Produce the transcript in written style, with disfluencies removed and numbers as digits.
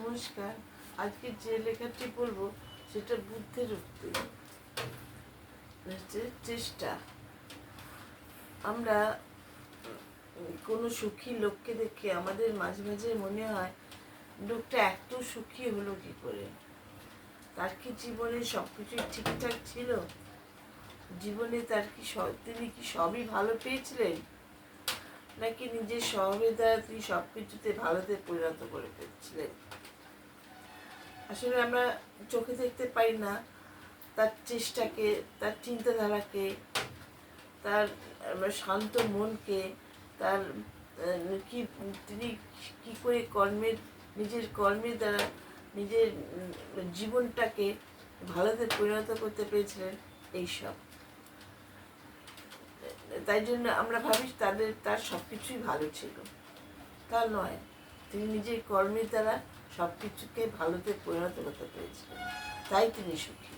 নমস্কার। আজকে যে লেখাটি বলবো সেটা বুদ্ধের উক্তি, হচ্ছে চেষ্টা। আমরা কোনো সুখী লোককে দেখে আমাদের মাঝে মাঝে মনে হয় লোকটা এত সুখী হলো কি করে, তার কি জীবনে সব কিছুই ঠিকঠাক ছিল? জীবনে তার কি তিনি কি সবই ভালো পেয়েছিলেন, নাকি নিজের স্বভাবের দ্বারা তিনি সব কিছুতে ভালোতে পরিণত করে ফেলছিলেন? আসলে আমরা চোখে দেখতে পাই না তার চেষ্টাকে, তার চিন্তাধারাকে, তার শান্ত মনকে, তার কি তিনি কি করে নিজের কর্মের দ্বারা নিজের জীবনটাকে ভালোতে পরিণত করতে পেরেছিলেন। এইসব তাই জন্য আমরা ভাবি তার সব কিছুই ভালো ছিল। তা নয়, তিনি নিজের কর্মের দ্বারা সব কিছুকে ভালোতে পরিণত করতে পেরেছিলেন, তাই তিনি সুখী।